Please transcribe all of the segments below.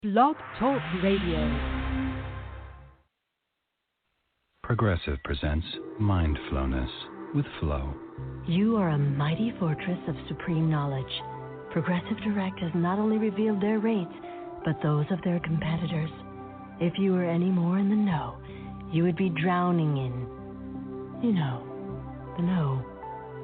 Blog Talk Radio. Progressive presents Mindfulness with Flow. You are a mighty fortress of supreme knowledge. Progressive Direct has not only revealed their rates, but those of their competitors. If you were any more in the know, you would be drowning in, the know.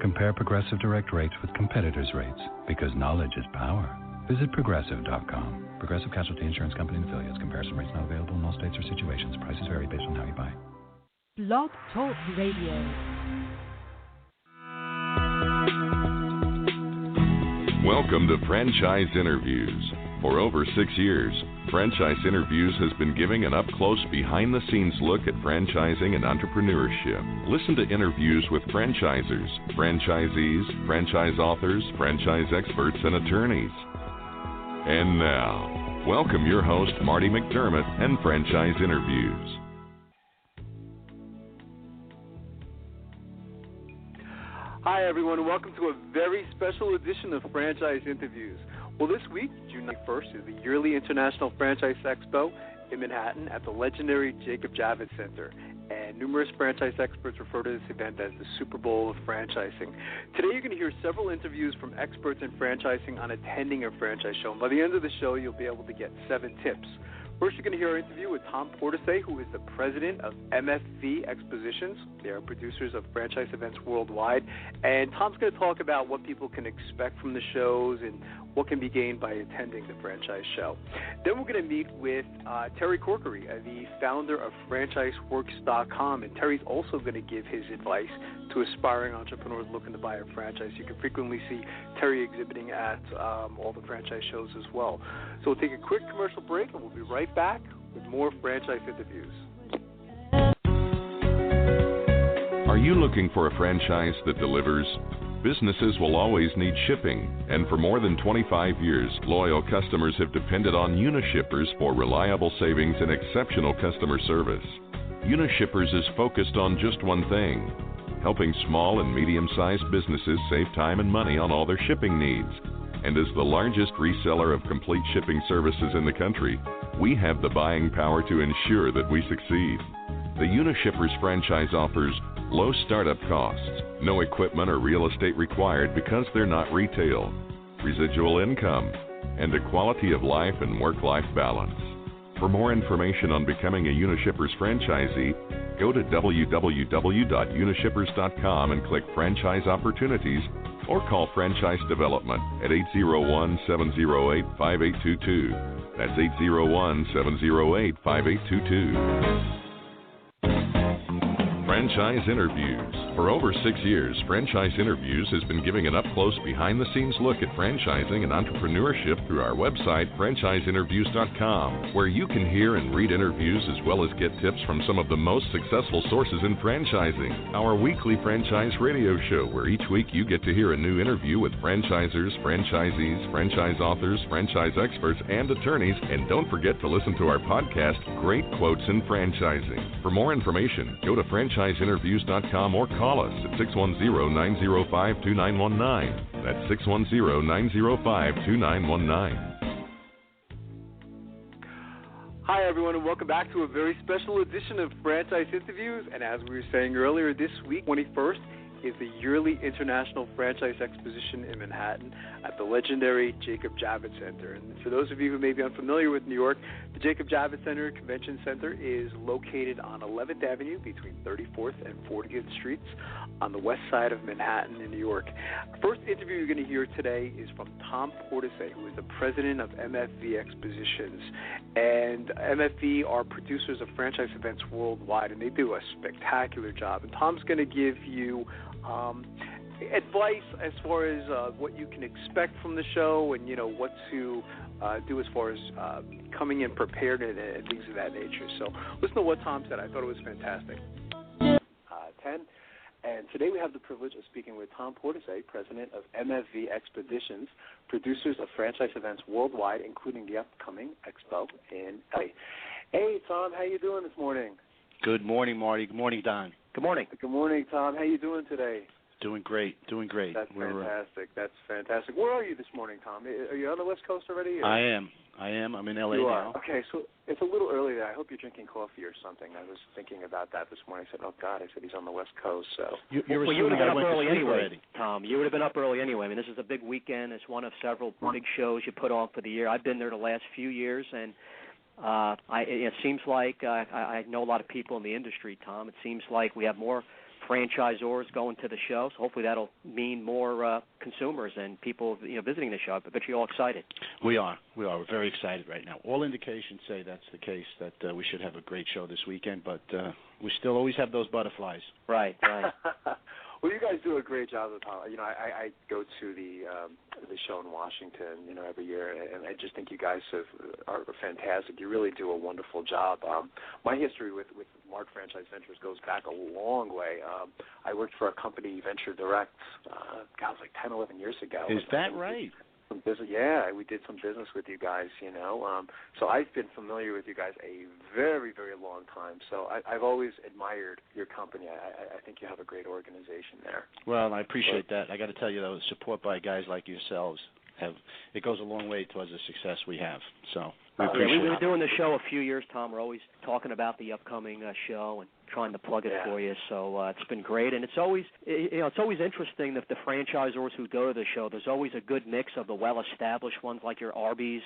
Compare Progressive Direct rates with competitors' rates, because knowledge is power. Visit Progressive.com. Progressive Casualty Insurance Company and affiliates. Comparison rates not available in all states or situations. Prices vary based on how you buy. Blog Talk Radio. Welcome to Franchise Interviews. For over 6 years, Franchise Interviews has been giving an up-close, behind-the-scenes look at franchising and entrepreneurship. Listen to interviews with franchisers, franchisees, franchise authors, franchise experts, and attorneys. And now, welcome your host, Marty McDermott, and Franchise Interviews. Hi, everyone, and welcome to a very special edition of Franchise Interviews. Well, this week, June 1st, is the yearly International Franchise Expo in Manhattan at the legendary Javits Center. And numerous franchise experts refer to this event as the Super Bowl of franchising. Today you're going to hear several interviews from experts in franchising on attending a franchise show. And by the end of the show, you'll be able to get 7 tips. First, you're going to hear an interview with Tom Portesy, who is the president of MFV Expositions. They are producers of franchise events worldwide. And Tom's going to talk about what people can expect from the shows and what can be gained by attending the franchise show. Then we're going to meet with Terry Corkery, the founder of FranchiseWorks.com. And Terry's also going to give his advice to aspiring entrepreneurs looking to buy a franchise. You can frequently see Terry exhibiting at all the franchise shows as well. So we'll take a quick commercial break, and we'll be right back with more franchise interviews. Are you looking for a franchise that delivers? Businesses will always need shipping, and for more than 25 years, loyal customers have depended on Unishippers for reliable savings and exceptional customer service. Unishippers is focused on just one thing: helping small and medium-sized businesses save time and money on all their shipping needs. And as the largest reseller of complete shipping services in the country, we have the buying power to ensure that we succeed. The Unishippers franchise offers low startup costs, no equipment or real estate required because they're not retail, residual income, and a quality of life and work-life balance. For more information on becoming a Unishippers franchisee, go to www.unishippers.com and click Franchise Opportunities, or call Franchise Development at 801-708-5822. That's 801-708-5822. Franchise Interviews. For over 6 years, Franchise Interviews has been giving an up-close, behind-the-scenes look at franchising and entrepreneurship through our website, franchiseinterviews.com, where you can hear and read interviews as well as get tips from some of the most successful sources in franchising. Our weekly franchise radio show, where each week you get to hear a new interview with franchisers, franchisees, franchise authors, franchise experts, and attorneys. And don't forget to listen to our podcast, Great Quotes in Franchising. For more information, go to franciseinterviews.com or call us at 610-905-2919. That's 610-905-2919. Hi, everyone, and welcome back to a very special edition of Franchise Interviews. And as we were saying earlier, this week, 21st, is the yearly International Franchise Exposition in Manhattan at the legendary Javits Center. And for those of you who may be unfamiliar with New York, the Javits Center Convention Center is located on 11th Avenue between 34th and 40th Streets on the west side of Manhattan in New York. The first interview you're going to hear today is from Tom Portesy, who is the president of MFV Expositions. And MFV are producers of franchise events worldwide, and they do a spectacular job. And Tom's going to give you advice as far as what you can expect from the show, and what to do as far as coming in prepared and things of that nature. So listen to what Tom said. I thought it was fantastic. 10. And today we have the privilege of speaking with Tom Portesy, president of MFV Expeditions, producers of franchise events worldwide, including the upcoming Expo in LA. Hey, Tom, how you doing this morning? Good morning, Marty. Good morning, Don. Good morning. Good morning, Tom. How you doing today? Doing great. That's fantastic. That's fantastic. Where are you this morning, Tom? Are you on the West Coast already? Or? I am. I'm in L.A. You now. are. Okay, so it's a little early there. I hope you're drinking coffee or something. I was thinking about that this morning. I said, oh, God, I said he's on the West Coast. So you would have been up early anyway, already. Tom. You would have been up early anyway. I mean, this is a big weekend. It's one of several big shows you put on for the year. I've been there the last few years, and it seems like I know a lot of people in the industry, Tom. It seems like we have more franchisors going to the show, so hopefully that'll mean more consumers and people visiting the show. I bet you're all excited. We are. We're very excited right now. All indications say that's the case, that we should have a great show this weekend, but we still always have those butterflies. Right. Well, you guys do a great job of I go to the show in Washington, every year, and I just think you guys are fantastic. You really do a wonderful job. My history with Mart Franchise Ventures goes back a long way. I worked for a company, Venture Direct, it was like 10, 11 years ago. Is that right? Some business, yeah, we did some business with you guys, So I've been familiar with you guys a very, very long time. So I've always admired your company. I think you have a great organization there. Well, I appreciate that. I got to tell you, though, support by guys like yourselves, it goes a long way towards the success we have. So we've been doing the show a few years, Tom. We're always talking about the upcoming show and trying to plug it for you. So it's been great, and it's always interesting that the franchisors who go to the show, there's always a good mix of the well-established ones like your Arby's,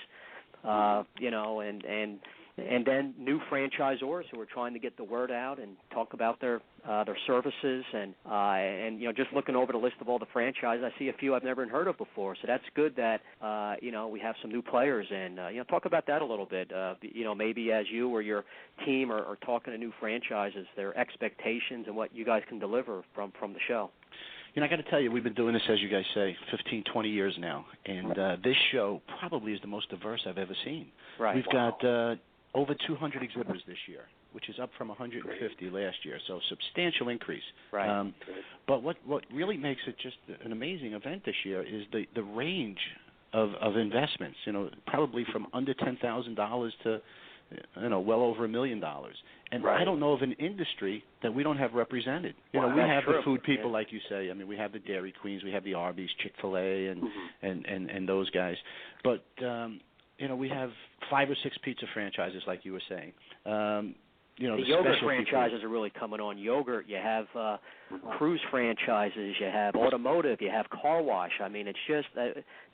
and then new franchisors who are trying to get the word out and talk about their services and just looking over the list of all the franchises, I see a few I've never heard of before. So that's good that we have some new players, and talk about that a little bit. Maybe as you or your team are talking to new franchises, their expectations and what you guys can deliver from the show. I got to tell you, we've been doing this, as you guys say, 15, 20 years now, and this show probably is the most diverse I've ever seen. Right. We've got over 200 exhibitors this year, which is up from 150 last year, so substantial increase. Right. But what really makes it just an amazing event this year is the range of investments, probably from under $10,000 to well over $1 million. And I don't know of an industry that we don't have represented. We have the food people, like you say. I mean, we have the Dairy Queens, we have the Arby's, Chick-fil-A, and those guys. But we have 5 or 6 pizza franchises, like you were saying. The yogurt franchises are really coming on. Yogurt, you have cruise franchises, you have automotive, you have car wash. I mean, it's just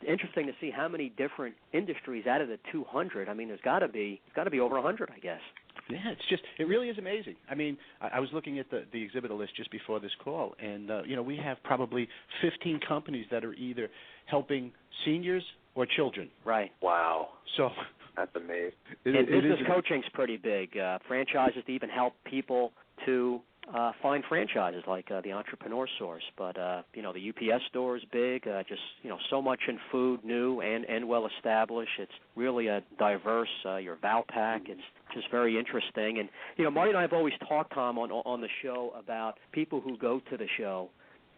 interesting to see how many different industries out of the 200. I mean, there's got to be over 100, I guess. Yeah, it really is amazing. I mean, I was looking at the exhibitor list just before this call, and we have probably 15 companies that are either helping seniors or children. Right. Wow. So that's amazing. Business coaching's pretty big. Franchises to even help people to find franchises like the Entrepreneur Source. But the UPS store is big. So much in food, new and well established. It's really a diverse. Your Valpak. It's just very interesting. And Marty and I have always talked, Tom, on the show about people who go to the show.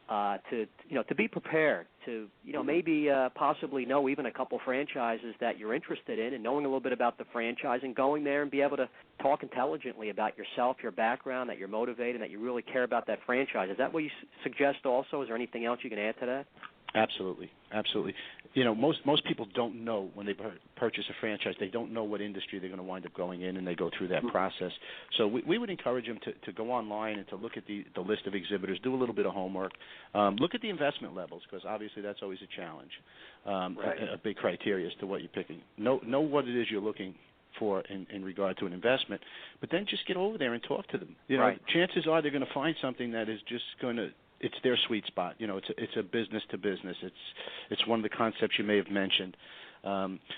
To be prepared to maybe possibly know even a couple franchises that you're interested in, and knowing a little bit about the franchise and going there and be able to talk intelligently about yourself, your background, that you're motivated, that you really care about that franchise. Is that what you suggest also? Is there anything else you can add to that? Absolutely. Most people don't know when they purchase a franchise. They don't know what industry they're going to wind up going in, and they go through that process. So we would encourage them to go online and to look at the list of exhibitors, do a little bit of homework, look at the investment levels, because obviously that's always a challenge, a big criteria as to what you're picking. Know what it is you're looking for in regard to an investment, but then just get over there and talk to them. Chances are they're going to find something that is just going to. It's their sweet spot. It's a business to business. It's one of the concepts you may have mentioned,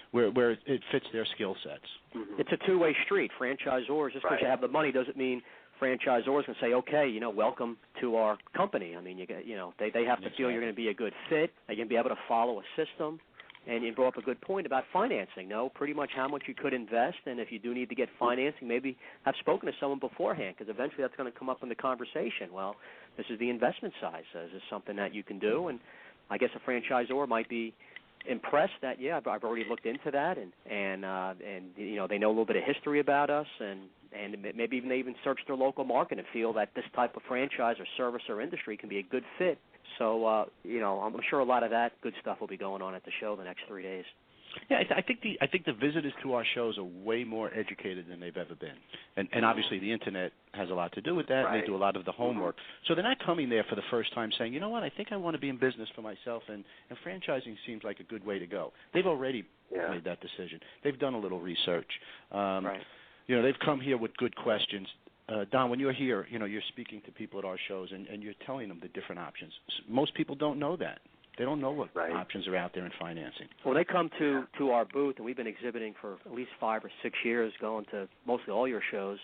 where it fits their skill sets. It's a two-way street. Franchisors, just because you have the money doesn't mean franchisors can say, okay, welcome to our company. I mean, they have to feel you're going to be a good fit. They're going to be able to follow a system. And you brought up a good point about financing. Know pretty much how much you could invest, and if you do need to get financing, maybe have spoken to someone beforehand, because eventually that's going to come up in the conversation. Well, this is the investment side. So is this something that you can do? And I guess a franchisor might be impressed that, I've already looked into that, and they know a little bit of history about us, and maybe they even search their local market and feel that this type of franchise or service or industry can be a good fit. So, I'm sure a lot of that good stuff will be going on at the show the next 3 days. Yeah, I think the visitors to our shows are way more educated than they've ever been, and obviously the internet has a lot to do with that. Right. And they do a lot of the homework, so they're not coming there for the first time saying, you know what, I think I want to be in business for myself, and franchising seems like a good way to go. They've already made that decision. They've done a little research. Right. They've come here with good questions. Don, when you're here, you're speaking to people at our shows, and you're telling them the different options. Most people don't know that. They don't know what options are out there in financing. Well, they come to our booth, and we've been exhibiting for at least 5 or 6 years, going to mostly all your shows.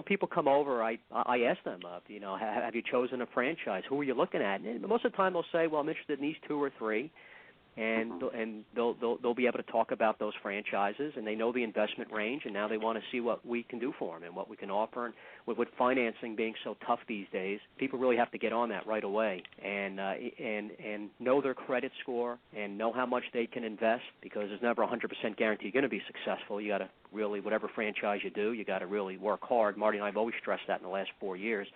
People come over. I ask them, have you chosen a franchise? Who are you looking at? And most of the time they'll say, well, I'm interested in these 2 or 3. And they'll be able to talk about those franchises, and they know the investment range, and now they want to see what we can do for them and what we can offer. And with financing being so tough these days, people really have to get on that right away and know their credit score and know how much they can invest, because there's never 100% guarantee you're going to be successful. You got to really, whatever franchise you do, you got to really work hard. Marty and I have always stressed that in the last 4 years.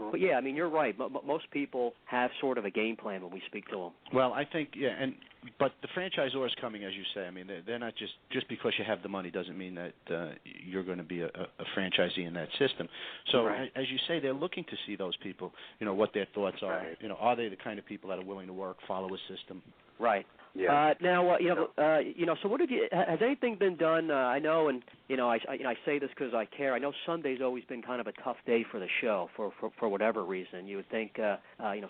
But yeah, I mean, you're right. Most people have sort of a game plan when we speak to them. Well, I think but the franchisors coming, as you say, I mean, they're not just because you have the money doesn't mean that you're going to be a franchisee in that system. So, as you say, they're looking to see those people, what their thoughts are. Right. Are they the kind of people that are willing to work, follow a system? Right. Yeah. So what has anything been done? I know, and I say this because I care. I know Sunday's always been kind of a tough day for the show for whatever reason. You would think,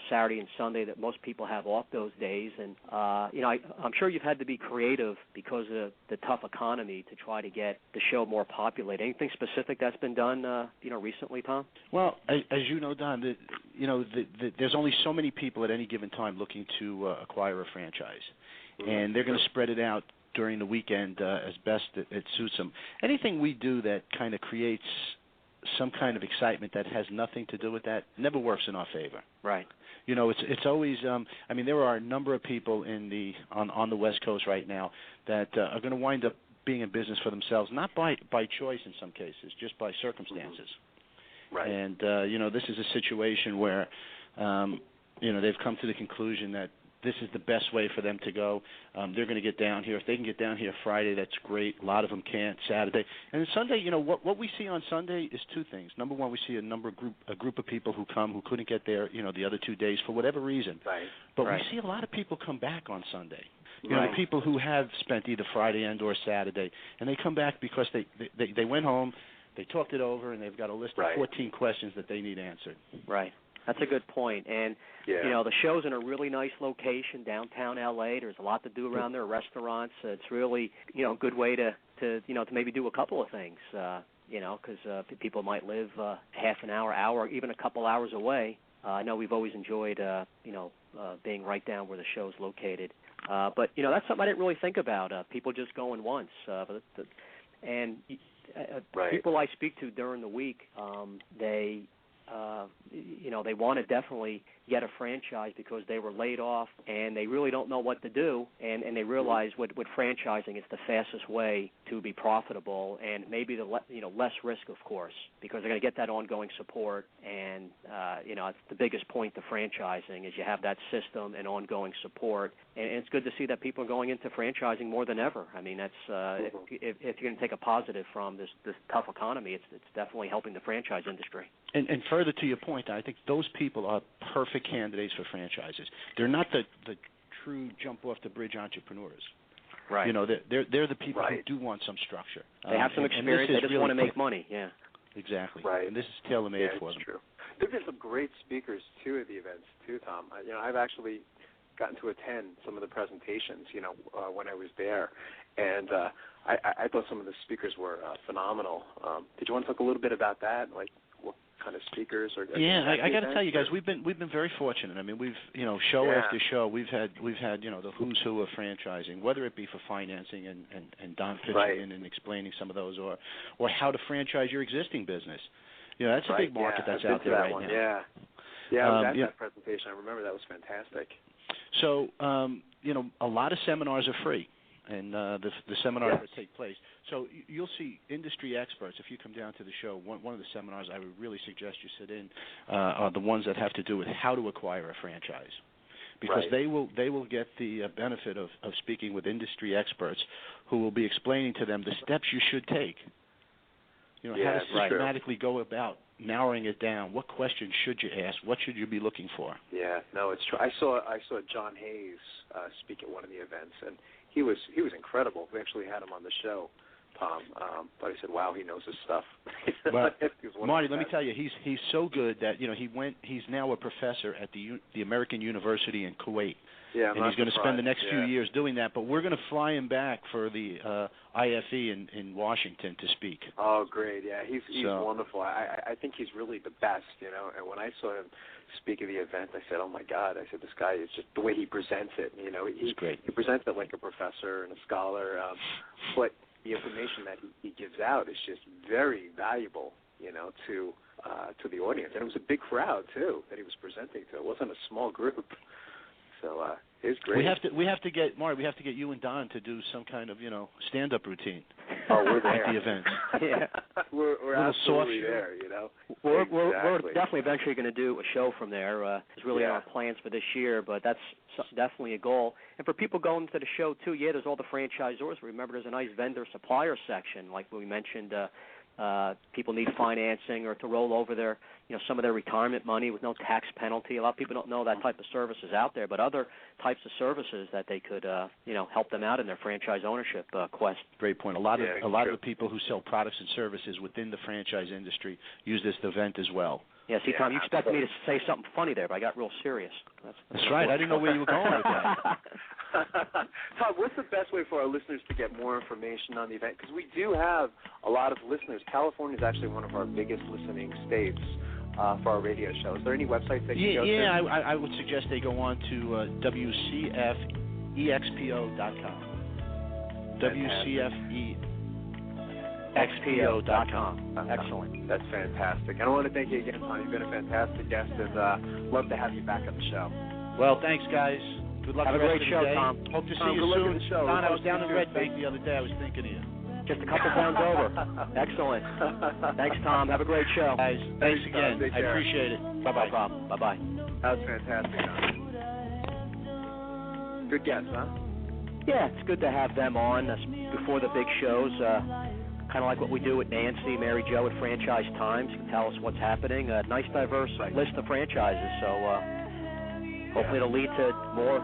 Saturday and Sunday that most people have off those days, and I'm sure you've had to be creative because of the tough economy to try to get the show more populated. Anything specific that's been done, recently, Tom? Well, as you know, Don, there's only so many people at any given time looking to acquire a franchise. And they're going to spread it out during the weekend as best it suits them. Anything we do that kind of creates some kind of excitement that has nothing to do with that never works in our favor. Right. It's always. There are a number of people on the West Coast right now that are going to wind up being in business for themselves, not by choice in some cases, just by circumstances. Right. And this is a situation where they've come to the conclusion that this is the best way for them to go. They're going to get down here. If they can get down here Friday, that's great. A lot of them can't. Saturday. And then Sunday, what we see on Sunday is 2 things. Number one, we see a group of people who come who couldn't get there, the other 2 days for whatever reason. Right. But we see a lot of people come back on Sunday. The people who have spent either Friday and or Saturday, and they come back because they went home, they talked it over, and they've got a list of 14 questions that they need answered. Right. That's a good point. And, the show's in a really nice location, downtown L.A. There's a lot to do around there, restaurants. It's really, a good way to maybe do a couple of things, because people might live half an hour, even a couple hours away. I know we've always enjoyed, being right down where the show's located. But, that's something I didn't really think about, people just going once. People I speak to during the week, they want to definitely get a franchise because they were laid off and they really don't know what to do, and they realize with franchising it's the fastest way to be profitable and maybe less risk, of course, because they're going to get that ongoing support, and it's the biggest point to franchising is you have that system and ongoing support, and it's good to see that people are going into franchising more than ever. I mean, that's if you're going to take a positive from this tough economy, it's definitely helping the franchise industry. And further to your point, I think those people are perfect candidates for franchises. They're not the true jump off the bridge entrepreneurs. Right. They're the people who do want some structure. They have some experience. They just want to make money. Yeah. Exactly. Right. And this is tailor-made for them. True. There've been some great speakers too at the events too, Tom. I've actually gotten to attend some of the presentations. When I was there, and I thought some of the speakers were phenomenal. Did you want to talk a little bit about that, like what kind of speakers? I got to tell you guys, we've been very fortunate. I mean, we've show after show we've had the who's who of franchising, whether it be for financing and Don pitching in and explaining some of those, or how to franchise your existing business. That's a big market that's out there right now. Yeah, I was at that presentation. I remember that was fantastic. So a lot of seminars are free. and the seminars that take place. So you'll see industry experts. If you come down to the show, one of the seminars I would really suggest you sit in are the ones that have to do with how to acquire a franchise, because they will get the benefit of speaking with industry experts who will be explaining to them the steps you should take. How to systematically go about narrowing it down. What questions should you ask? What should you be looking for? Yeah, no, it's true. I saw John Hayes speak at one of the events, and he was incredible. We actually had him on the show, Tom. But I said, wow, he knows his stuff. But Marty, let me tell you, he's so good that he's now a professor at the American University in Kuwait. Yeah, and he's going to spend the next few years doing that. But we're going to fly him back for the IFE in Washington to speak. Oh, great! Yeah, he's wonderful. I think he's really the best. And when I saw him speak at the event, I said, oh my God! I said, this guy is just the way he presents it. He's great. He presents it like a professor and a scholar, but the information that he gives out is just very valuable. To the audience, and it was a big crowd too that he was presenting to. It wasn't a small group. So it's great. We have to get you and Don to do some kind of stand-up routine. Oh, we're there at the event. Yeah, we're absolutely there. We're definitely eventually going to do a show from there. It's really in our plans for this year, but that's definitely a goal. And for people going to the show too, there's all the franchisors. Remember, there's a nice vendor supplier section, like we mentioned. People need financing or to roll over their, some of their retirement money with no tax penalty. A lot of people don't know that type of service is out there, but other types of services that they could, help them out in their franchise ownership quest. Great point. A lot of the people who sell products and services within the franchise industry use this event as well. Yeah, see, Tom, you expected me to say something funny there, but I got real serious. That's right. I didn't know where you were going with that. Tom, what's the best way for our listeners to get more information on the event? Because we do have a lot of listeners. California is actually one of our biggest listening states for our radio show. Is there any websites they can go to? Yeah, I would suggest they go on to WCFEXPO.com. WCFEXPO.com. Excellent. That's fantastic. And I want to thank you again, Tom. You've been a fantastic guest, and love to have you back on the show. Well, thanks, guys. Good luck. Have a great show, Tom. Hope to see you soon. Don, I was down in Red Bank the other day. I was thinking of you. Just a couple towns over. Excellent. Thanks, Tom. Have a great show. Guys, thanks again. I appreciate it. Bye-bye. No problem. Bye-bye. That was fantastic, Tom. Good guest, huh? Yeah, it's good to have them on before the big shows. Kind of like what we do with Nancy, Mary Jo at Franchise Times. Can tell us what's happening. A nice, diverse list of franchises. So hopefully it'll lead to more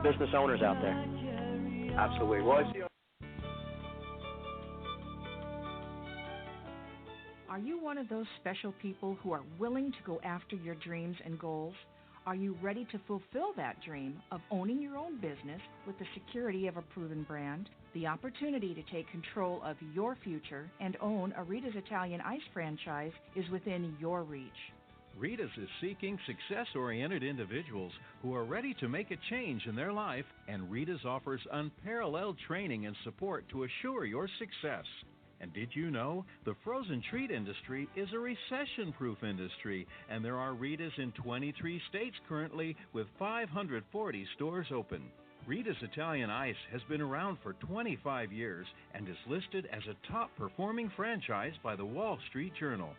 business owners out there. Absolutely. Well, I see. Are you one of those special people who are willing to go after your dreams and goals? Are you ready to fulfill that dream of owning your own business with the security of a proven brand? The opportunity to take control of your future and own a Rita's Italian Ice franchise is within your reach. Rita's is seeking success-oriented individuals who are ready to make a change in their life, and Rita's offers unparalleled training and support to assure your success. And did you know the frozen treat industry is a recession-proof industry, and there are Rita's in 23 states currently with 540 stores open. Rita's Italian Ice has been around for 25 years and is listed as a top-performing franchise by the Wall Street Journal.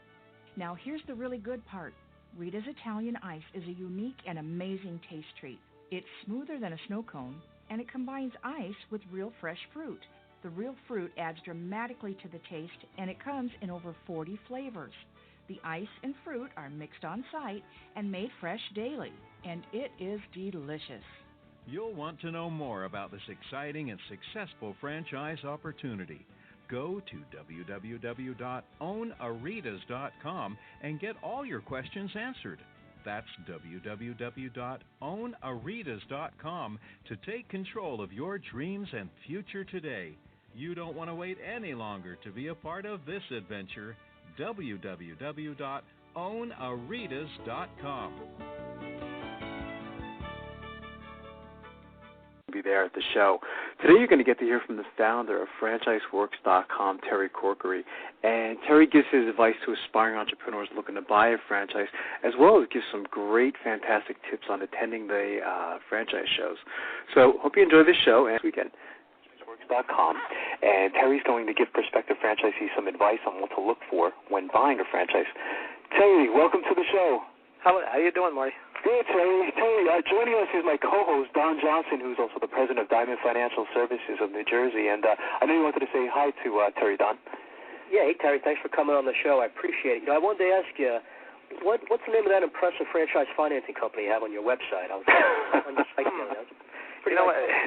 Now here's the really good part. Rita's Italian Ice is a unique and amazing taste treat. It's smoother than a snow cone, and it combines ice with real fresh fruit. The real fruit adds dramatically to the taste, and it comes in over 40 flavors. The ice and fruit are mixed on site and made fresh daily, and it is delicious. You'll want to know more about this exciting and successful franchise opportunity. Go to www.ownaritas.com and get all your questions answered. That's www.ownaritas.com to take control of your dreams and future today. You don't want to wait any longer to be a part of this adventure. www.ownaritas.com. Be there at the show. Today you're going to get to hear from the founder of FranchiseWorks.com, Terry Corkery. And Terry gives his advice to aspiring entrepreneurs looking to buy a franchise, as well as gives some great, fantastic tips on attending the franchise shows. So hope you enjoy this show and this weekend. frantrepreneursworks.com, and Terry's going to give prospective franchisees some advice on what to look for when buying a franchise. Terry, welcome to the show. How you doing, Marty? Good, Terry. Joining us is my co-host, Don Johnson, who's also the president of Diamond Financial Services of New Jersey, and I know you wanted to say hi to Terry, Don. Yeah, hey, Terry, thanks for coming on the show. I appreciate it. I wanted to ask you, what's the name of that impressive franchise financing company you have on your website? I was on the site the other day.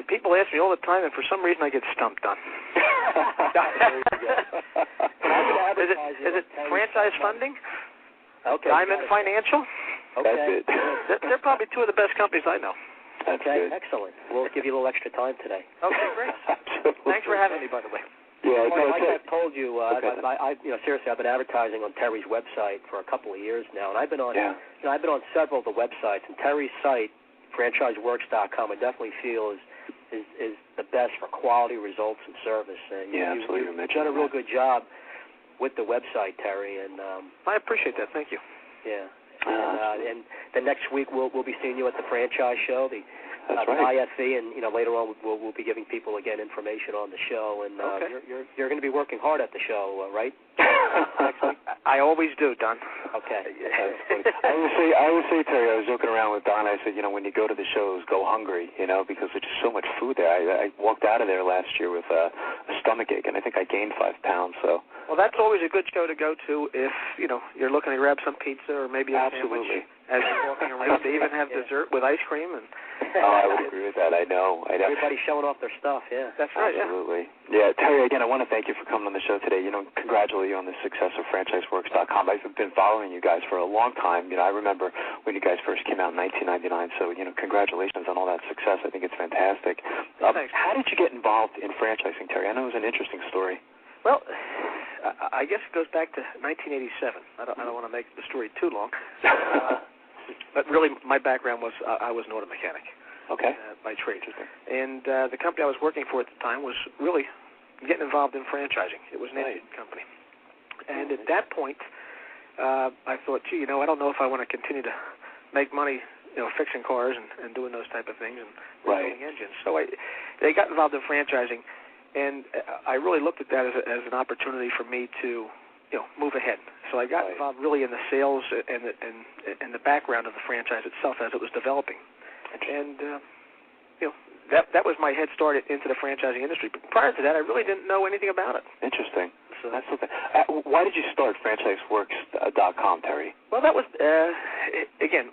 People ask me all the time, and for some reason I get stumped on. Is it franchise funding? Okay. Diamond Financial? Okay. They're probably two of the best companies I know. Okay, excellent. We'll give you a little extra time today. Okay, great. Thanks for having me, by the way. Yeah, like I've told you, seriously, I've been advertising on Terry's website for a couple of years now, and I've been on, I've been on several of the websites, and Terry's site, franchiseworks.com, I definitely feel is the best for quality results and service. And absolutely. You've done a real good job with the website, Terry, and I appreciate that. Thank you. Yeah. And the next week we'll be seeing you at the franchise show, the IFE, and later on we'll be giving people again information on the show. And you're going to be working hard at the show, right? I always do, Don. Okay. I would say, Terry, I was joking around with Don. I said, when you go to the shows, go hungry, because there's just so much food there. I walked out of there last year with a stomach ache, and I think I gained 5 pounds. So. Well, that's always a good show to go to if you're looking to grab some pizza or maybe a sandwich as you're walking around. They even have dessert with ice cream. And I would agree with that. I know. Everybody's showing off their stuff. Yeah, that's right. Absolutely. Yeah, Terry. Again, I want to thank you for coming on the show today. Congratulate you on the success of franchiseworks.com. I've been following you guys for a long time. I remember when you guys first came out in 1999. So congratulations on all that success. I think it's fantastic. Thanks. How did you get involved in franchising, Terry? I know it was an interesting story. Well, I guess it goes back to 1987. I don't want to make the story too long. But really, my background was I was an auto mechanic. Okay. By trade. And the company I was working for at the time was really getting involved in franchising. It was an Indian company. And at that point, I thought, I don't know if I want to continue to make money, fixing cars and doing those type of things and building engines. So they got involved in franchising. And I really looked at that as an opportunity for me to, move ahead. So I got involved really in the sales and the background of the franchise itself as it was developing. And, that was my head start into the franchising industry. But prior to that, I really didn't know anything about it. Interesting. So that's okay. Why did you start franchiseworks.com, Terry? Well, that was, again,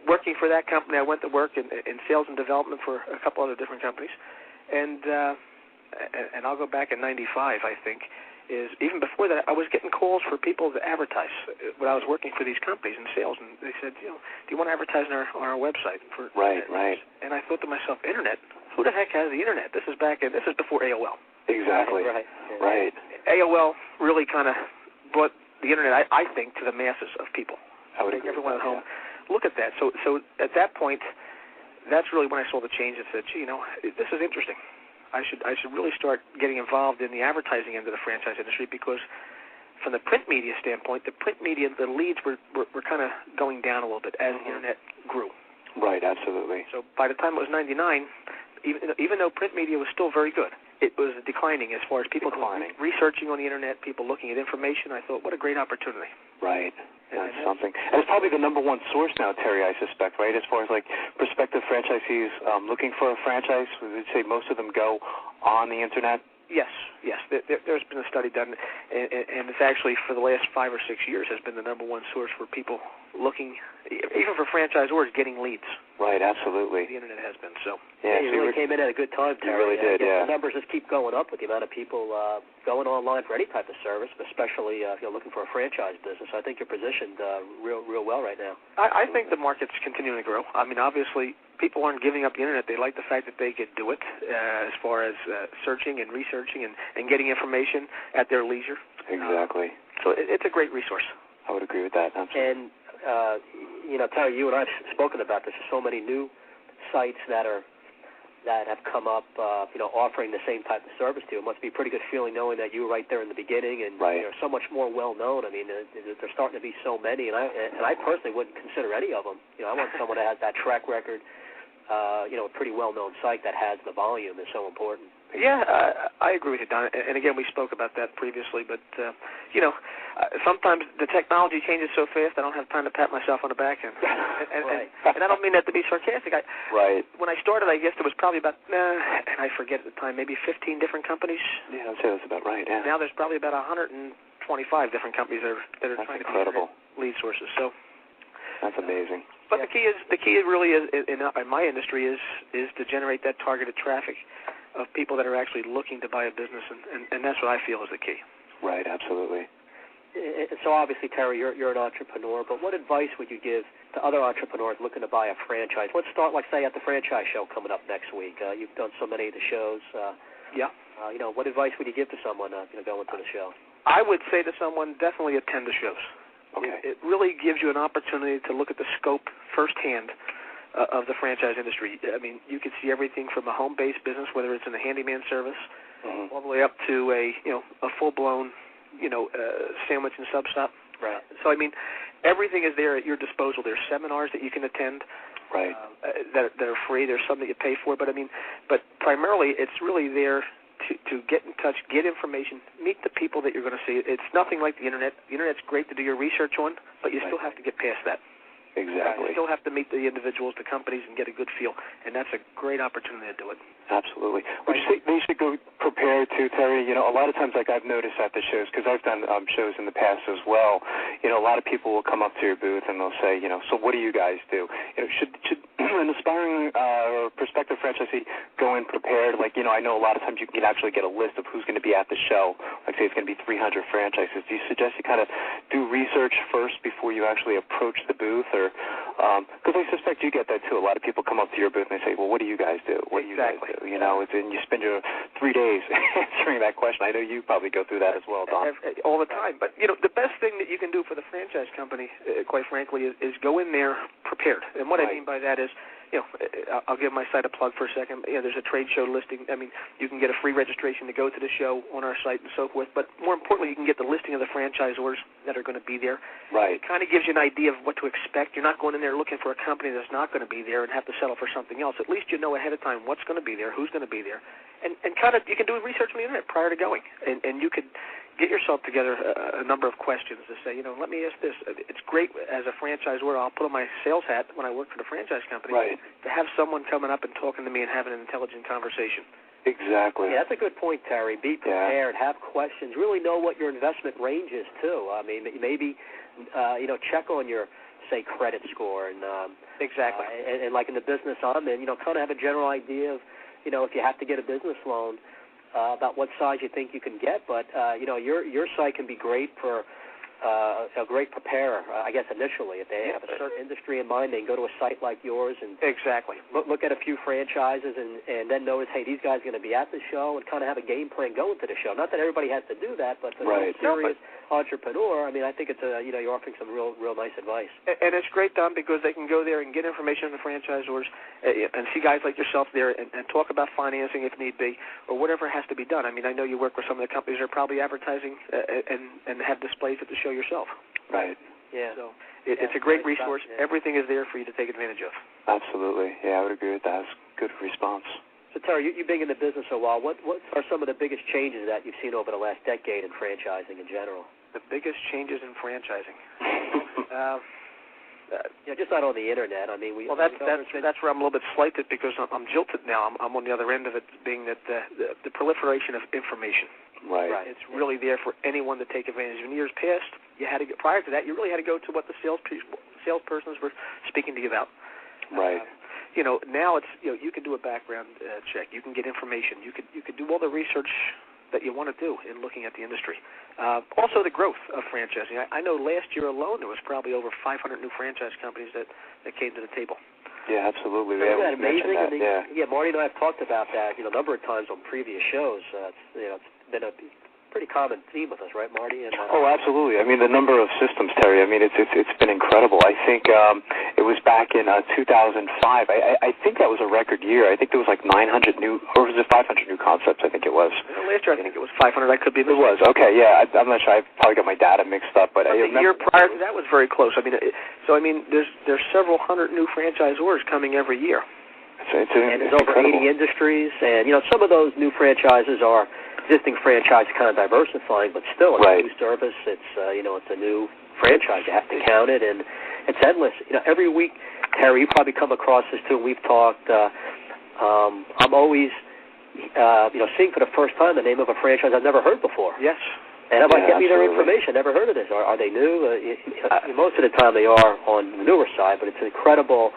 working for that company. I went to work in sales and development for a couple other different companies. And I'll go back in 95, I think, is even before that, I was getting calls for people to advertise when I was working for these companies in sales, and they said, do you want to advertise on our website? Right. And I thought to myself, internet? Who the heck has the internet? This is before AOL. Exactly. Right. AOL really kind of brought the internet, I think, to the masses of people. I would agree. Everyone at home. Look at that. So at that point, that's really when I saw the change and said, this is interesting. I should really start getting involved in the advertising end of the franchise industry because from the print media standpoint, the print media, the leads were kind of going down a little bit as the internet grew. Right, absolutely. So by the time it was 99, even though print media was still very good, it was declining as far as people researching on the internet, people looking at information. I thought, what a great opportunity. Right. That's something. And it's probably the number one source now, Terry, I suspect, right? As far as like prospective franchisees looking for a franchise, would say most of them go on the internet? Yes. There's been a study done, and it's actually for the last 5 or 6 years has been the number one source for people looking, even for franchisors, getting leads. Right, absolutely. The internet has been so. Yeah, you really came in at a good time, Terry. You really did, The numbers just keep going up with the amount of people going online for any type of service, but especially if you're looking for a franchise business. I think you're positioned real well right now. I think the market's continuing to grow. I mean, obviously, people aren't giving up the internet. They like the fact that they can do it as far as searching and researching and getting information at their leisure. Exactly. So it's a great resource. I would agree with that. Absolutely. And Terry, you and I have spoken about this. There's so many new sites that have come up, offering the same type of service to you. It must be a pretty good feeling knowing that you were right there in the beginning, and you're so much more well known. I mean, there's starting to be so many, and I personally wouldn't consider any of them. I want someone that has that track record. A pretty well known site that has the volume is so important. Yeah, I agree with you, Don. And again, we spoke about that previously. But sometimes the technology changes so fast, I don't have time to pat myself on the back. And I don't mean that to be sarcastic. When I started, I guess there was probably about, and I forget at the time, maybe 15 different companies. Yeah, I'd say that's about right. Yeah. Now there's probably about 125 different companies that are trying to be lead sources. So that's amazing. But the key really is in my industry is to generate that targeted traffic of people that are actually looking to buy a business, and that's what I feel is the key. Right, absolutely. So obviously, Terry, you're an entrepreneur, but what advice would you give to other entrepreneurs looking to buy a franchise? Let's start, like, say, at the franchise show coming up next week. You've done so many of the shows. What advice would you give to someone going to the show? I would say to someone, definitely attend the shows. Okay. It really gives you an opportunity to look at the scope firsthand of the franchise industry. I mean, you can see everything from a home-based business, whether it's in the handyman service, all the way up to a full-blown, sandwich and sub shop. Right. So I mean, everything is there at your disposal. There's seminars that you can attend. Right. That are free. There's some that you pay for, but primarily it's really there to get in touch, get information, meet the people that you're going to see. It's nothing like the internet. The internet's great to do your research on, but you still have to get past that. Exactly. You still have to meet the individuals, the companies, and get a good feel, and that's a great opportunity to do it. Absolutely. Would you say they should go prepared too, Terry? A lot of times, like I've noticed at the shows, because I've done shows in the past as well, a lot of people will come up to your booth and they'll say, so what do you guys do? Should an aspiring or prospective franchisee go in prepared? Like, I know a lot of times you can actually get a list of who's going to be at the show. Like, say it's going to be 300 franchises. Do you suggest you kind of do research first before you actually approach the booth? Or because I suspect you get that too. A lot of people come up to your booth and they say, well, what do you guys do? What do you guys do? And you spend your 3 days answering that question. I know you probably go through that as well, Don. All the time. But, the best thing that you can do for the franchise company, quite frankly, is go in there prepared. And what I mean by that is, I'll give my site a plug for a second. There's a trade show listing. I mean, you can get a free registration to go to the show on our site and so forth. But more importantly, you can get the listing of the franchisors that are going to be there. Right. It kind of gives you an idea of what to expect. You're not going in there looking for a company that's not going to be there and have to settle for something else. At least you know ahead of time what's going to be there, who's going to be there, and kind of you can do research on the internet prior to going, and you could get yourself together a number of questions to say, let me ask this. It's great as a franchisor. I'll put on my sales hat when I work for the franchise company to have someone coming up and talking to me and having an intelligent conversation. Exactly. Yeah, that's a good point, Terry. Be prepared, have questions, really know what your investment range is too. I mean, maybe check on your, say, credit score and exactly. And like in the business I'm in, kind of have a general idea of, if you have to get a business loan, about what size you think you can get, but your site can be great for a great preparer. I guess initially, if they have a certain industry in mind, they can go to a site like yours and look at a few franchises and then notice, hey, these guys are going to be at the show, and kind of have a game plan going to the show. Not that everybody has to do that, but for a serious entrepreneur, I mean, I think it's you're offering some real nice advice. And it's great, Don, because they can go there and get information on the franchisors and see guys like yourself there and talk about financing if need be or whatever has to be done. I mean, I know you work with some of the companies that are probably advertising and have displays at the show yourself. Right. Yeah. So it's a great resource. Everything is there for you to take advantage of. Absolutely. Yeah, I would agree with that. It's a good response. So, Terry, you've been in the business a while. What are some of the biggest changes that you've seen over the last decade in franchising in general? The biggest changes in franchising? Just not on the internet. I mean, that's where I'm a little bit slighted because I'm jilted now. I'm on the other end of it, being that the proliferation of information. Right. It's really there for anyone to take advantage of. In years past, you had to get, prior to that, you really had to go to what the salespersons were speaking to you about. Right. Now it's you can do a background check. You can get information. You could do all the research that you want to do in looking at the industry. Also, the growth of franchising. I know last year alone there was probably over 500 new franchise companies that came to the table. Yeah, absolutely. Isn't that amazing? That, Marty and I have talked about that a number of times on previous shows. It's been a pretty common theme with us, right, Marty? And, oh, absolutely. I mean, the number of systems, Terry, I mean, it's been incredible. I think it was back in 2005. I think that was a record year. I think there was like 900 new, or was it 500 new concepts? I think it was. Last year, I think it was 500. I could be mistaken. It was. Okay, yeah. I'm not sure. I probably got my data mixed up, but the year prior to that was very close. I mean, there's several hundred new franchisors coming every year. And there's over 80 industries, and some of those new franchises are existing franchise kind of diversifying, but still it's a new service. It's it's a new franchise. You have to count it, and it's endless. Every week, Terry, you probably come across this too. We've talked. I'm always seeing for the first time the name of a franchise I've never heard before. Yes. And I'm like, get me their information. Never heard of this. Are they new? Most of the time they are on the newer side, but it's incredible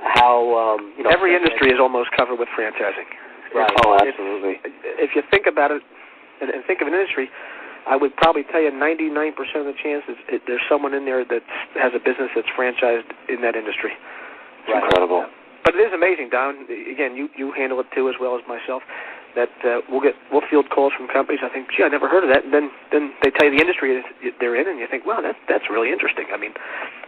how every industry is almost covered with franchising. Right. Oh, absolutely. If you think about it and think of an industry, I would probably tell you 99% of the chances there's someone in there that has a business that's franchised in that industry. Right. Incredible. But it is amazing, Don. Again, you handle it too as well as myself. That we'll field calls from companies. I think, gee, I never heard of that. And then they tell you the industry they're in, and you think, wow, that's really interesting. I mean,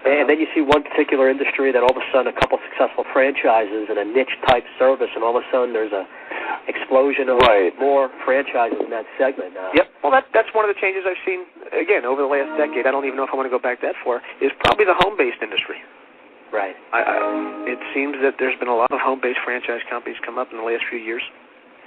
and then you see one particular industry that all of a sudden a couple successful franchises and a niche type service, and all of a sudden there's a explosion of more franchises in that segment. Yep. Well, that's one of the changes I've seen again over the last decade. I don't even know if I want to go back that far. Is probably the home-based industry. Right. It seems that there's been a lot of home-based franchise companies come up in the last few years.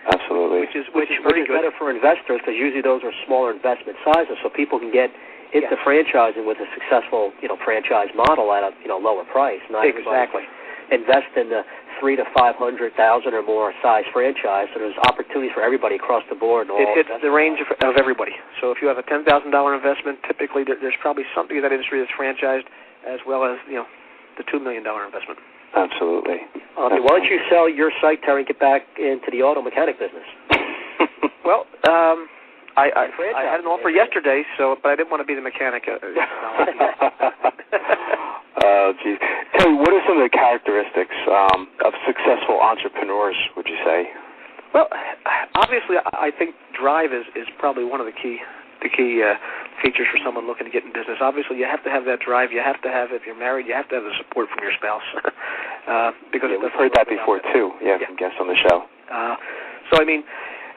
Absolutely. Which is better for investors, because usually those are smaller investment sizes, so people can get into franchising with a successful, franchise model at a lower price. Not exactly. Invest in the $300,000 to $500,000 or more size franchise, so there's opportunities for everybody across the board. It hits the range of everybody. So if you have a $10,000 investment, typically there's probably something in that industry that's franchised, as well as the $2 million investment. Absolutely. Why don't you sell your site, Terry, and get back into the auto mechanic business? Well, I had an offer yesterday, but I didn't want to be the mechanic. Oh, geez. Terry, what are some of the characteristics of successful entrepreneurs, would you say? Well, obviously, I think drive is probably one of the key features for someone looking to get in business. Obviously, you have to have that drive. You have to have, if you're married, you have to have the support from your spouse. Because we've heard that before, too, from guests on the show. So, I mean,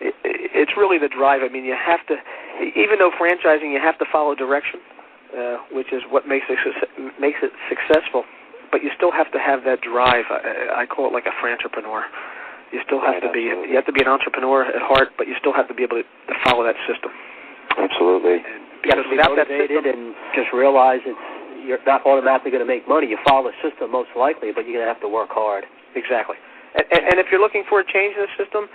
it's really the drive. I mean, you have to, even though franchising, you have to follow direction, which is what makes it successful, but you still have to have that drive. I call it like a frantrepreneur. You still have to be, you have to be an entrepreneur at heart, but you still have to be able to follow that system. Absolutely. You have to be motivated and just realize you're not automatically going to make money. You follow the system most likely, but you're going to have to work hard. Exactly. And if you're looking for a change in the system,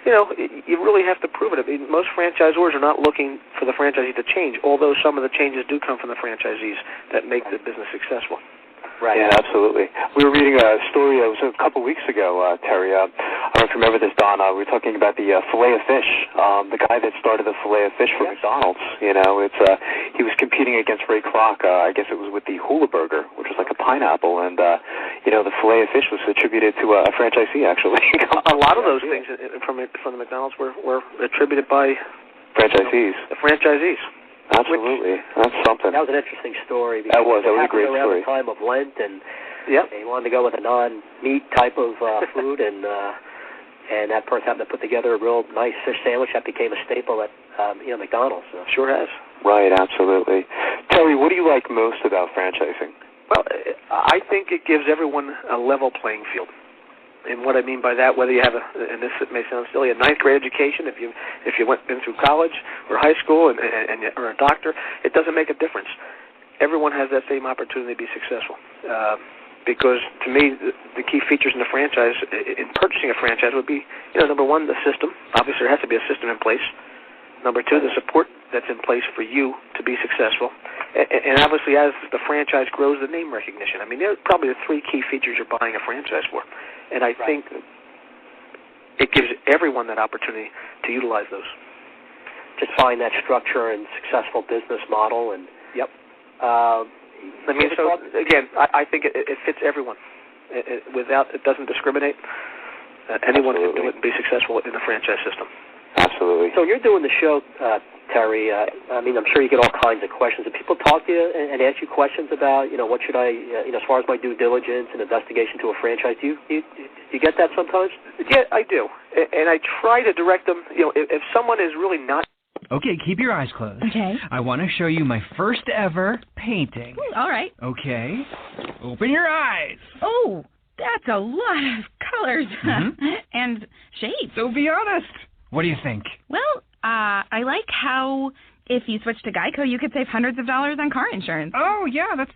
you really have to prove it. I mean, most franchisors are not looking for the franchisee to change, although some of the changes do come from the franchisees that make the business successful. Right. Yeah, absolutely. We were reading a story, it was a couple weeks ago, Terry. I don't know if you remember this, Don. We were talking about the filet of fish, the guy that started the filet of fish for McDonald's. He was competing against Ray Kroc. I guess it was with the Hula Burger, which was like a pineapple, and the filet of fish was attributed to a franchisee, actually. A lot of those things from the McDonald's were attributed by franchisees. Franchisees. Absolutely. That's something. That was an interesting story. That was a great story. Around the time of Lent, and they wanted to go with a non-meat type of food, and that person happened to put together a real nice fish sandwich that became a staple at McDonald's. So. Sure has. Right, absolutely. Terry, what do you like most about franchising? Well, I think it gives everyone a level playing field. And what I mean by that, whether you have and this may sound silly, a ninth grade education, if you been through college or high school or a doctor, it doesn't make a difference. Everyone has that same opportunity to be successful. Because to me, the key features in the franchise, in purchasing a franchise, would be, number one, the system. Obviously, there has to be a system in place. Number two, the support that's in place for you to be successful. And obviously, as the franchise grows, the name recognition. I mean, they're probably the three key features you're buying a franchise for. And I think it gives everyone that opportunity to utilize those. Just find that structure and successful business model. And I mean, so again, I think it fits everyone. It doesn't discriminate. Anyone can do it and be successful in the franchise system. Absolutely. So you're doing the show, Terry. I mean, I'm sure you get all kinds of questions. Do people talk to you and ask you questions about, what should I, as far as my due diligence and investigation to a franchise? Do you get that sometimes? Yeah, I do. And I try to direct them, if someone is really not. Okay, keep your eyes closed. Okay. I want to show you my first ever painting. All right. Okay. Open your eyes. Oh, that's a lot of And shades. So be honest. What do you think? Well, I like how if you switch to Geico, you could save hundreds of dollars on car insurance. Oh, yeah, that's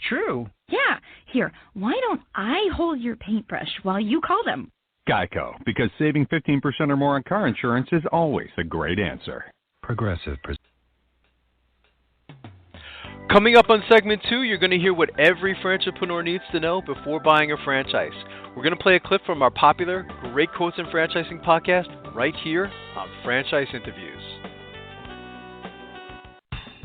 true. Yeah. Here, why don't I hold your paintbrush while you call them? Geico, because saving 15% or more on car insurance is always a great answer. Progressive. Coming up on segment 2, you're going to hear what every frantrepreneur needs to know before buying a franchise. We're going to play a clip from our popular Great Quotes in Franchising podcast right here on Franchise Interviews.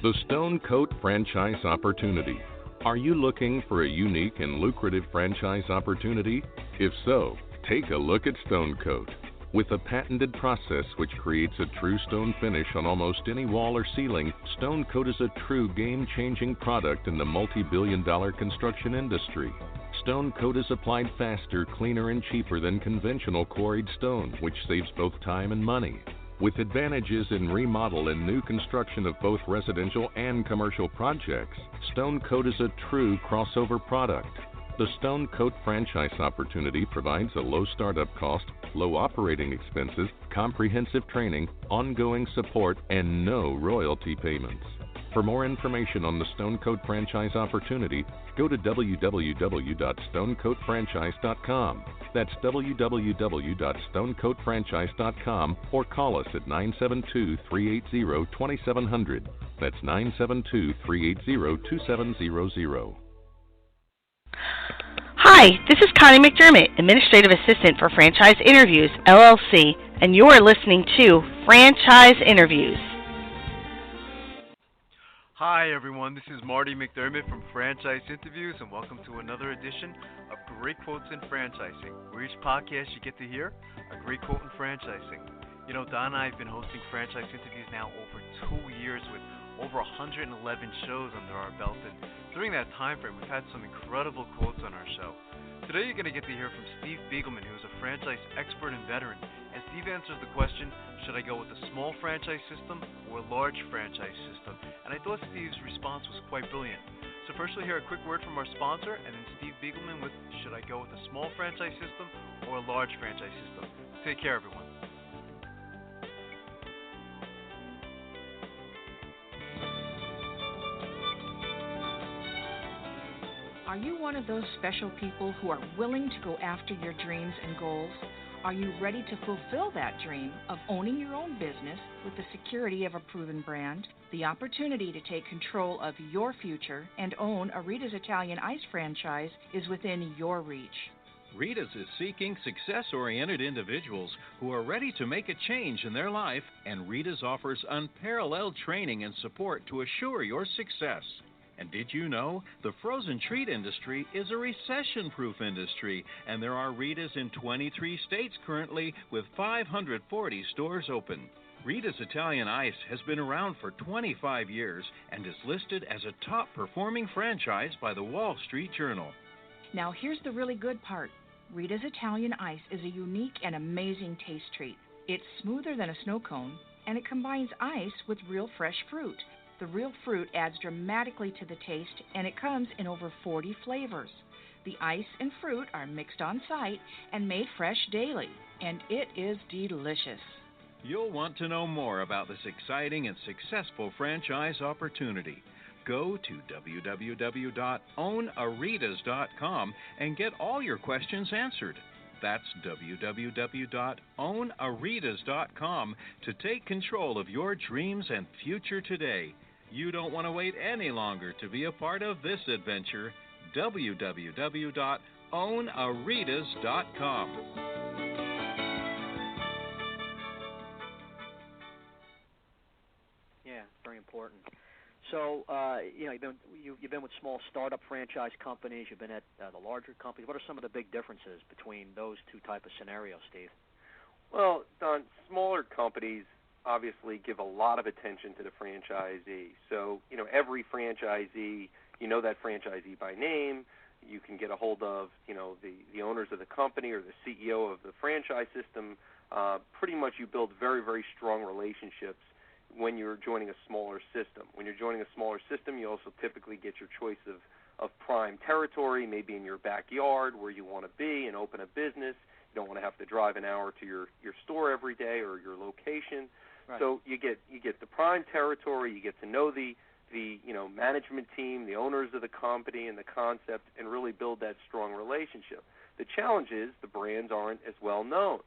The Stone Coat Franchise Opportunity. Are you looking for a unique and lucrative franchise opportunity? If so, take a look at Stone Coat. With a patented process which creates a true stone finish on almost any wall or ceiling, Stone Coat is a true game-changing product in the multi-billion-dollar construction industry. Stone Coat is applied faster, cleaner, and cheaper than conventional quarried stone, which saves both time and money. With advantages in remodel and new construction of both residential and commercial projects, Stone Coat is a true crossover product. The Stone Coat franchise opportunity provides a low startup cost, low operating expenses, comprehensive training, ongoing support, and no royalty payments. For more information on the Stone Coat franchise opportunity, go to www.stonecoatfranchise.com. That's www.stonecoatfranchise.com or call us at 972-380-2700. That's 972-380-2700. Hi, this is Connie McDermott, Administrative Assistant for Franchise Interviews, LLC, and you're listening to Franchise Interviews. Hi everyone, this is Marty McDermott from Franchise Interviews, and welcome to another edition of Great Quotes in Franchising, where each podcast you get to hear a great quote in franchising. You know, Don and I have been hosting Franchise Interviews now over 2 years with over 111 shows under our belt, and during that time frame we've had some incredible quotes on our show. Today you're going to get to hear from Steve Biegelman, who is a franchise expert and veteran, and Steve answers the question, should I go with a small franchise system or a large franchise system? And I thought Steve's response was quite brilliant. So first we'll hear a quick word from our sponsor, and then Steve Biegelman with, should I go with a small franchise system or a large franchise system? Take care, everyone. Are you one of those special people who are willing to go after your dreams and goals? Are you ready to fulfill that dream of owning your own business with the security of a proven brand? The opportunity to take control of your future and own a Rita's Italian Ice franchise is within your reach. Rita's is seeking success-oriented individuals who are ready to make a change in their life, and Rita's offers unparalleled training and support to assure your success. And did you know the frozen treat industry is a recession-proof industry, and there are Rita's in 23 states currently with 540 stores open. Rita's Italian Ice has been around for 25 years and is listed as a top-performing franchise by the Wall Street Journal. Now here's the really good part. Rita's Italian Ice is a unique and amazing taste treat. It's smoother than a snow cone, and it combines ice with real fresh fruit. The real fruit adds dramatically to the taste, and it comes in over 40 flavors. The ice and fruit are mixed on site and made fresh daily, and it is delicious. You'll want to know more about this exciting and successful franchise opportunity. Go to www.ownaritas.com and get all your questions answered. That's www.ownaritas.com to take control of your dreams and future today. You don't want to wait any longer to be a part of this adventure. www.ownaritas.com. Yeah, very important. So, you've been with small startup franchise companies. You've been at the larger companies. What are some of the big differences between those two type of scenarios, Steve? Well, Don, smaller companies obviously give a lot of attention to the franchisee. So, every franchisee, that franchisee by name. You can get a hold of, the owners of the company or the CEO of the franchise system. Pretty much you build very, very strong relationships when you're joining a smaller system. When you're joining a smaller system, you also typically get your choice of prime territory, maybe in your backyard where you want to be and open a business. You don't want to have to drive an hour to your store every day or your location. Right. So you get the prime territory. You get to know the management team, the owners of the company, and the concept, and really build that strong relationship. The challenge is the brands aren't as well known,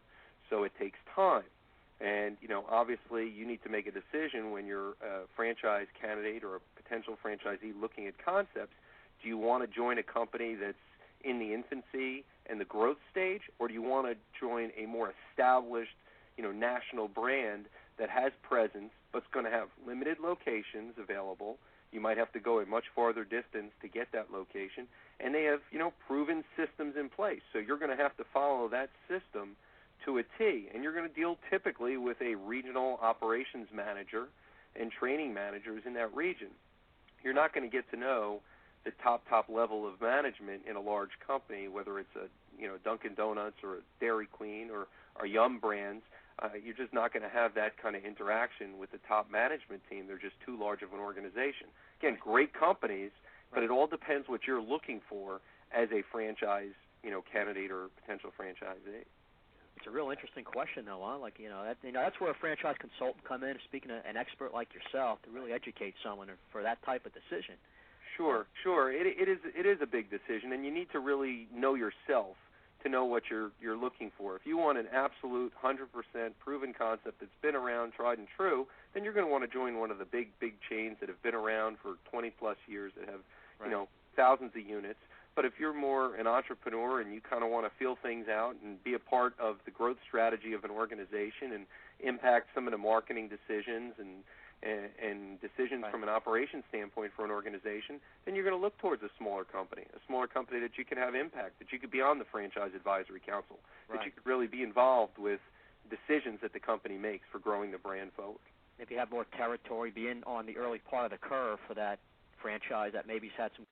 so it takes time. And, obviously you need to make a decision when you're a franchise candidate or a potential franchisee looking at concepts. Do you want to join a company that's in the infancy and the growth stage, or do you want to join a more established, national brand that has presence but's going to have limited locations available? You might have to go a much farther distance to get that location, and they have, proven systems in place. So you're going to have to follow that system to a T, and you're going to deal typically with a regional operations manager and training managers in that region. You're not going to get to know the top level of management in a large company, whether it's a Dunkin' Donuts or a Dairy Queen or Yum brands. You're just not going to have that kind of interaction with the top management team. They're just too large of an organization. Again, great companies, but it all depends what you're looking for as a franchise, candidate or potential franchisee. It's a real interesting question, though, huh? That's where a franchise consultant come in, speaking to an expert like yourself, to really educate someone for that type of decision. Sure. It is a big decision, and you need to really know yourself to know what you're looking for. If you want an absolute 100% proven concept that's been around, tried and true, then you're going to want to join one of the big chains that have been around for 20-plus years that have, thousands of units. But if you're more an entrepreneur and you kind of want to feel things out and be a part of the growth strategy of an organization and impact some of the marketing decisions and decisions from an operations standpoint for an organization, then you're going to look towards a smaller company that you can have impact, that you could be on the Franchise Advisory Council, that you could really be involved with decisions that the company makes for growing the brand forward. Maybe have more territory, be in on the early part of the curve for that franchise that maybe's had some